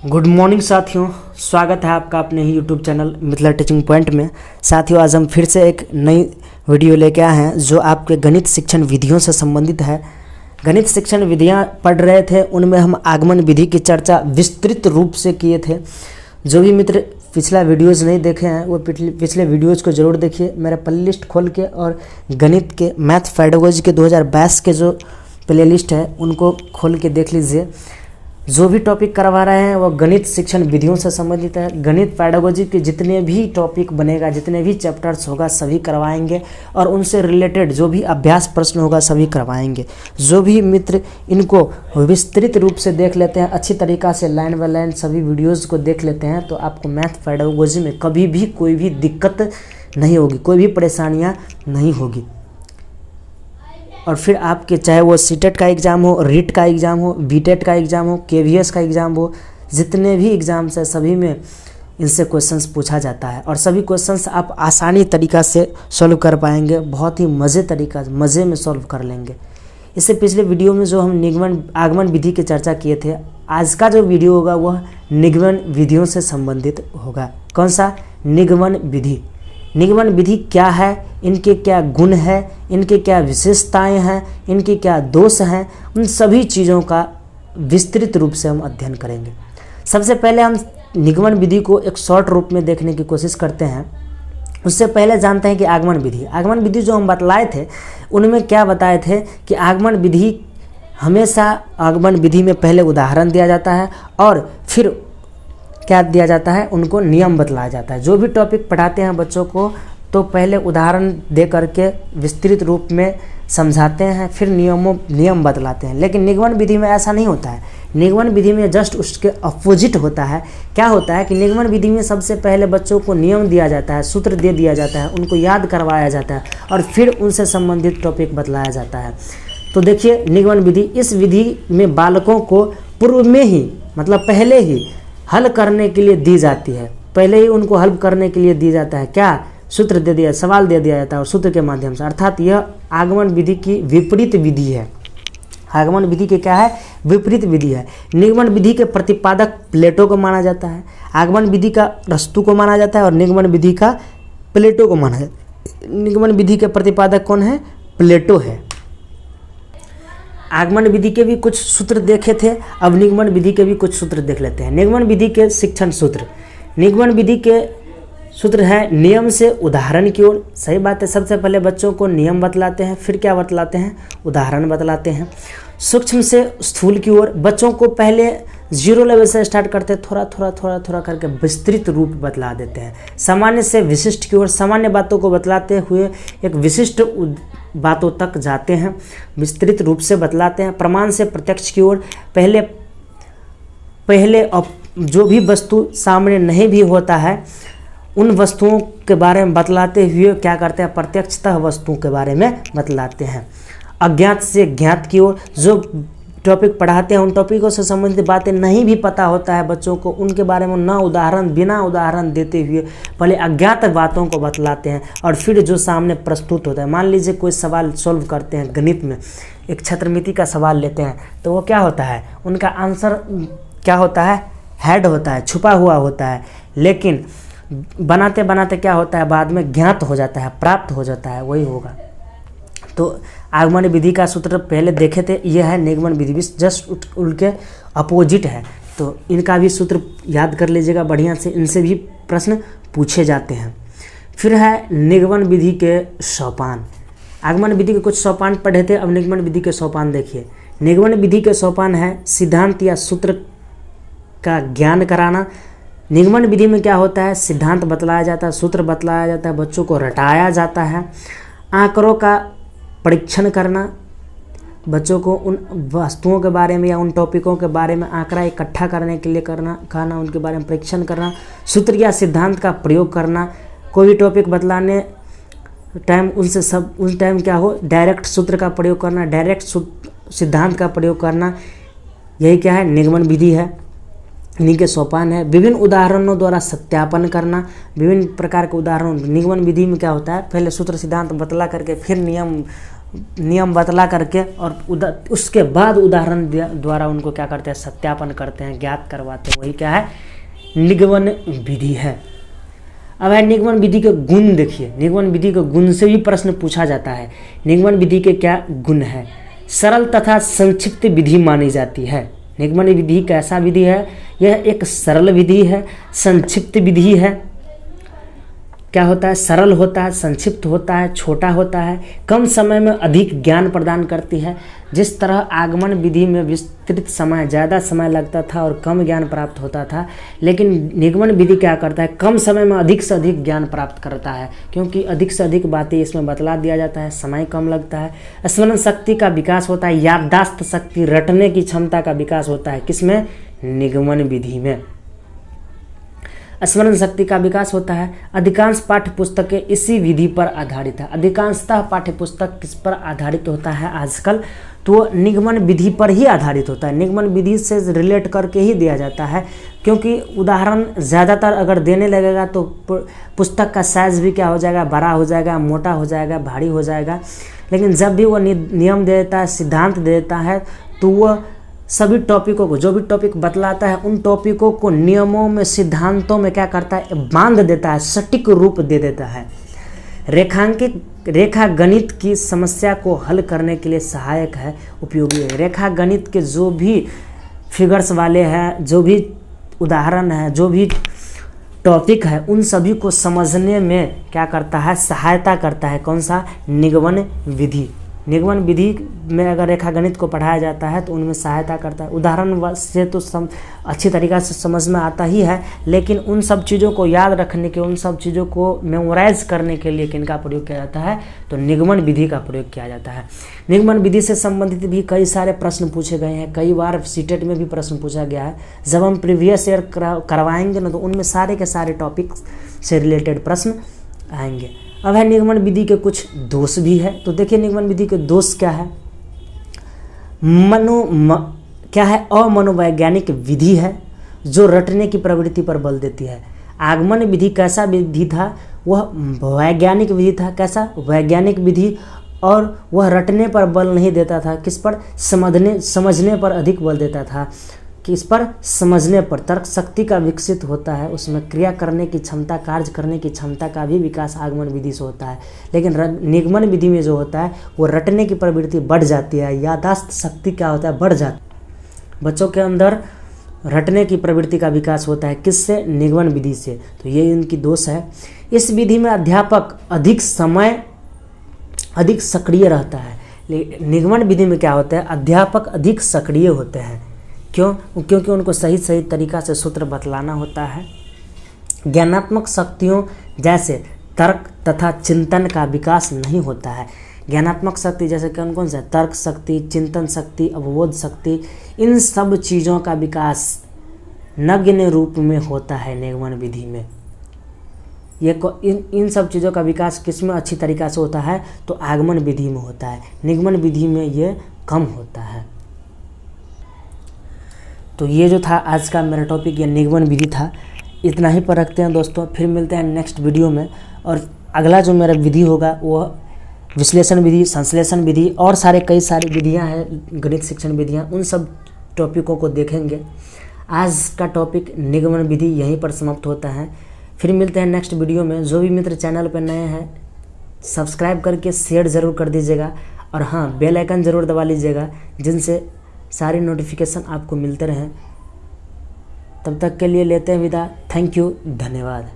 Good morning साथियों, स्वागत है आपका अपने ही YouTube channel Mithila teaching point में। साथियों, आज हम फिर से एक नई वीडियो लेके आए हैं जो आपके गणित शिक्षण विधियों से संबंधित है। गणित शिक्षण विधियां पढ़ रहे थे, उनमें हम आगमन विधि की चर्चा विस्तृत रूप से किए थे। जो भी मित्र पिछला वीडियोज़ नहीं देखे हैं वो पिछले वीडियोज़ को ज़रूर देखिए मेरा प्ले लिस्ट खोल के, और गणित के मैथ पेडागोजी के 2022 के जो प्ले लिस्ट है उनको खोल के देख लीजिए। जो भी टॉपिक करवा रहे हैं वो गणित शिक्षण विधियों से संबंधित है। गणित पेडागोजी के जितने भी टॉपिक बनेगा, जितने भी चैप्टर्स होगा सभी करवाएंगे, और उनसे रिलेटेड जो भी अभ्यास प्रश्न होगा सभी करवाएंगे। जो भी मित्र इनको विस्तृत रूप से देख लेते हैं, अच्छी तरीक़ा से लाइन बाय लाइन सभी वीडियोज़ को देख लेते हैं, तो आपको मैथ पेडागोजी में कभी भी कोई भी दिक्कत नहीं होगी, कोई भी परेशानियाँ नहीं होगी। और फिर आपके चाहे वो सीटेट का एग्ज़ाम हो, रीट का एग्ज़ाम हो, बीटेट का एग्ज़ाम हो, केवीएस का एग्ज़ाम हो, जितने भी एग्ज़ाम्स हैं सभी में इनसे क्वेश्चंस पूछा जाता है, और सभी क्वेश्चंस आप आसानी तरीक़ा से सॉल्व कर पाएंगे। बहुत ही मज़े में सॉल्व कर लेंगे। इससे पिछले वीडियो में जो हम आगमन विधि की चर्चा किए थे, आज का जो वीडियो होगा वह निगमन विधियों से संबंधित होगा। कौन सा? निगमन विधि। निगमन विधि क्या है, इनके क्या गुण है, इनके क्या विशेषताएं हैं, इनके क्या दोष हैं, उन सभी चीज़ों का विस्तृत रूप से हम अध्ययन करेंगे। सबसे पहले हम निगमन विधि को एक शॉर्ट रूप में देखने की कोशिश करते हैं। उससे पहले जानते हैं कि आगमन विधि। आगमन विधि जो हम बतलाए थे उनमें क्या बताए थे कि आगमन विधि हमेशा आगमन विधि में पहले उदाहरण दिया जाता है और फिर क्या दिया जाता है, उनको नियम बतलाया जाता है। जो भी टॉपिक पढ़ाते हैं बच्चों को तो पहले उदाहरण दे करके विस्तृत रूप में समझाते हैं, फिर नियम बतलाते हैं। लेकिन निगमन विधि में ऐसा नहीं होता है। निगमन विधि में जस्ट उसके अपोजिट होता है। क्या होता है कि निगमन विधि में सबसे पहले बच्चों को नियम दिया जाता है, सूत्र दे दिया जाता है, उनको याद करवाया जाता है, और फिर उनसे संबंधित टॉपिक बतलाया जाता है। तो देखिए निगमन विधि, इस विधि में बालकों को पूर्व में ही मतलब पहले ही हल करने के लिए दी जाती है। पहले ही उनको हल करने के लिए दी जाता है। क्या? सूत्र दे दिया, सवाल दे दिया जाता है और सूत्र के माध्यम से, अर्थात यह आगमन विधि की विपरीत विधि है। आगमन विधि के क्या है? विपरीत विधि है। निगमन विधि के प्रतिपादक प्लेटो को माना जाता है, आगमन विधि का अरस्तु को माना जाता है, और निगमन विधि का प्लेटो को माना जाता है। निगमन विधि के प्रतिपादक कौन है? प्लेटो है। आगमन विधि के भी कुछ सूत्र देखे थे, अब निगमन विधि के भी कुछ सूत्र देख लेते हैं। निगमन विधि के शिक्षण सूत्र। निगमन विधि के सूत्र है नियम से उदाहरण की ओर। सही बात है, सबसे पहले बच्चों को नियम बतलाते हैं, फिर क्या बतलाते हैं? उदाहरण बतलाते हैं। सूक्ष्म से स्थूल की ओर, बच्चों को पहले 0 लेवल से स्टार्ट करते हैं, थोड़ा करके विस्तृत रूप बतला देते हैं। सामान्य से विशिष्ट की ओर, सामान्य बातों को बतलाते हुए एक विशिष्ट बातों तक जाते हैं, विस्तृत रूप से बतलाते हैं। प्रमाण से प्रत्यक्ष की ओर, पहले जो भी वस्तु सामने नहीं भी होता है उन वस्तुओं के बारे में बतलाते हुए क्या करते हैं? प्रत्यक्षतः वस्तुओं के बारे में बतलाते हैं। अज्ञात से ज्ञात की ओर, जो टॉपिक पढ़ाते हैं उन टॉपिकों से संबंधित बातें नहीं भी पता होता है बच्चों को, उनके बारे में बिना उदाहरण देते हुए पहले अज्ञात बातों को बतलाते हैं, और फिर जो सामने प्रस्तुत होता है। मान लीजिए कोई सवाल सॉल्व करते हैं गणित में, एक छत्रमिति का सवाल लेते हैं, तो वो क्या होता है? उनका आंसर क्या होता है? हेड होता है, छुपा हुआ होता है, लेकिन बनाते बनाते क्या होता है? बाद में ज्ञात हो जाता है, प्राप्त हो जाता है, वही होगा। तो आगमन विधि का सूत्र पहले देखे थे, यह है निगमन विधि, जस्ट उनके अपोजिट है। तो इनका भी सूत्र याद कर लीजिएगा बढ़िया से, इनसे भी प्रश्न पूछे जाते हैं। फिर है निगमन विधि के सोपान। आगमन विधि के कुछ सोपान पढ़े थे, अब निगमन विधि के सोपान देखिए। निगमन विधि के सोपान है सिद्धांत या सूत्र का ज्ञान कराना। निगमन विधि में क्या होता है? सिद्धांत बतलाया जाता है, सूत्र बतलाया जाता है, बच्चों को रटाया जाता है। आंकड़ों का परीक्षण करना, बच्चों को उन वस्तुओं के बारे में या उन टॉपिकों के बारे में आंकड़ा इकट्ठा करने के लिए कहना, उनके बारे में परीक्षण करना। सूत्र या सिद्धांत का प्रयोग करना, कोई भी टॉपिक बतलाने टाइम उस टाइम क्या हो? डायरेक्ट सूत्र का प्रयोग करना, डायरेक्ट सिद्धांत का प्रयोग करना, यही क्या है? निगमन विधि है, इन्हीं के सोपान है। विभिन्न उदाहरणों द्वारा सत्यापन करना, विभिन्न प्रकार के उदाहरण। निगमन विधि में क्या होता है? पहले सूत्र सिद्धांत बतला करके फिर नियम नियम बतला करके और उसके बाद उदाहरण द्वारा उनको क्या करते हैं, सत्यापन करते हैं, ज्ञात करवाते हैं। वही क्या है, निगमन विधि है। अब है निगमन विधि के गुण। देखिए निगमन विधि के गुण से भी प्रश्न पूछा जाता है। निगमन विधि के क्या गुण है? सरल तथा संक्षिप्त विधि मानी जाती है। निगमन विधि कैसा विधि है? यह एक सरल विधि है, संक्षिप्त विधि है। क्या होता है? सरल होता है, संक्षिप्त होता है, छोटा होता है, कम समय में अधिक ज्ञान प्रदान करती है। जिस तरह आगमन विधि में विस्तृत समय, ज़्यादा समय लगता था और कम ज्ञान प्राप्त होता था, लेकिन निगमन विधि क्या करता है, कम समय में अधिक से अधिक ज्ञान प्राप्त करता है, क्योंकि अधिक से अधिक बातें इसमें बतला दिया जाता है, समय कम लगता है। स्मरण शक्ति का विकास होता है, याददाश्त शक्ति, रटने की क्षमता का विकास होता है। किसमें? निगमन विधि में स्मरण शक्ति का विकास होता है। अधिकांश पाठ्य पुस्तकें इसी विधि पर आधारित है। अधिकांशतः पाठ्य पुस्तक किस पर आधारित होता है आजकल? तो निगमन विधि पर ही आधारित होता है। निगमन विधि से रिलेट करके ही दिया जाता है, क्योंकि उदाहरण ज़्यादातर अगर देने लगेगा तो पुस्तक का साइज भी क्या हो जाएगा, बड़ा हो जाएगा, मोटा हो जाएगा, भारी हो जाएगा। लेकिन जब भी वो नियम दे देता है, सिद्धांत दे देता है, तो वह सभी टॉपिकों को, जो भी टॉपिक बतलाता है, उन टॉपिकों को नियमों में, सिद्धांतों में क्या करता है, बांध देता है, सटीक रूप दे देता है। रेखा गणित की समस्या को हल करने के लिए सहायक है, उपयोगी है। रेखा गणित के जो भी फिगर्स वाले हैं, जो भी उदाहरण है, जो भी टॉपिक है, उन सभी को समझने में क्या करता है, सहायता करता है। कौन सा? निगमन विधि। निगमन विधि में अगर रेखा गणित को पढ़ाया जाता है तो उनमें सहायता करता है। उदाहरण से तो अच्छी तरीक़ा से समझ में आता ही है, लेकिन उन सब चीज़ों को याद रखने के, उन सब चीज़ों को मेमोराइज करने के लिए किनका प्रयोग किया जाता है? तो निगमन विधि का प्रयोग किया जाता है। निगमन विधि से संबंधित भी कई सारे प्रश्न पूछे गए हैं, कई बार सीटेट में भी प्रश्न पूछा गया है। जब हम प्रीवियस ईयर करवाएंगे ना, तो उनमें सारे के सारे टॉपिक से रिलेटेड प्रश्न आएंगे। अब है निगमन विधि के कुछ दोष भी है। तो देखिए निगमन विधि के दोष क्या है? क्या है? अमनोवैज्ञानिक विधि है जो रटने की प्रवृत्ति पर बल देती है। आगमन विधि कैसा विधि था? वह वैज्ञानिक विधि था। कैसा? वैज्ञानिक विधि। और वह रटने पर बल नहीं देता था। किस पर? समझने पर अधिक बल देता था। किस पर? समझने पर। तर्क शक्ति का विकसित होता है, उसमें क्रिया करने की क्षमता, कार्य करने की क्षमता का भी विकास आगमन विधि से होता है। लेकिन निगमन विधि में जो होता है वो रटने की प्रवृत्ति बढ़ जाती है, याददाश्त शक्ति क्या होता है, बढ़ जाती है। बच्चों के अंदर रटने की प्रवृत्ति का विकास होता है। किससे? निगमन विधि से। तो ये इनकी दोष है। इस विधि में अध्यापक अधिक समय अधिक सक्रिय रहता है। निगमन विधि में क्या होता है? अध्यापक अधिक सक्रिय होते हैं। क्यों? क्योंकि उनको सही तरीक़ा से सूत्र बतलाना होता है। ज्ञानात्मक शक्तियों जैसे तर्क तथा चिंतन का विकास नहीं होता है। ज्ञानात्मक शक्ति जैसे कौन कौन सा? तर्क शक्ति, चिंतन शक्ति, अवबोध शक्ति, इन सब चीज़ों का विकास नग्न रूप में होता है निगमन विधि में। इन सब चीज़ों का विकास किस में अच्छी तरीक़ा से होता है? तो आगमन विधि में होता है। निगमन विधि में ये कम होता है। तो ये जो था आज का मेरा टॉपिक, ये निगमन विधि था। इतना ही पर रखते हैं दोस्तों, फिर मिलते हैं नेक्स्ट वीडियो में। और अगला जो मेरा विधि होगा वो विश्लेषण विधि, संश्लेषण विधि और कई सारी विधियां हैं, गणित शिक्षण विधियां, उन सब टॉपिकों को देखेंगे। आज का टॉपिक निगमन विधि यहीं पर समाप्त होता है। फिर मिलते हैं नेक्स्ट वीडियो में। जो भी मित्र चैनल पर नए हैं सब्सक्राइब करके शेयर ज़रूर कर दीजिएगा, और हाँ, बेल आइकन ज़रूर दबा लीजिएगा, जिनसे सारी नोटिफिकेशन आपको मिलते रहें। तब तक के लिए लेते हैं विदा। थैंक यू, धन्यवाद।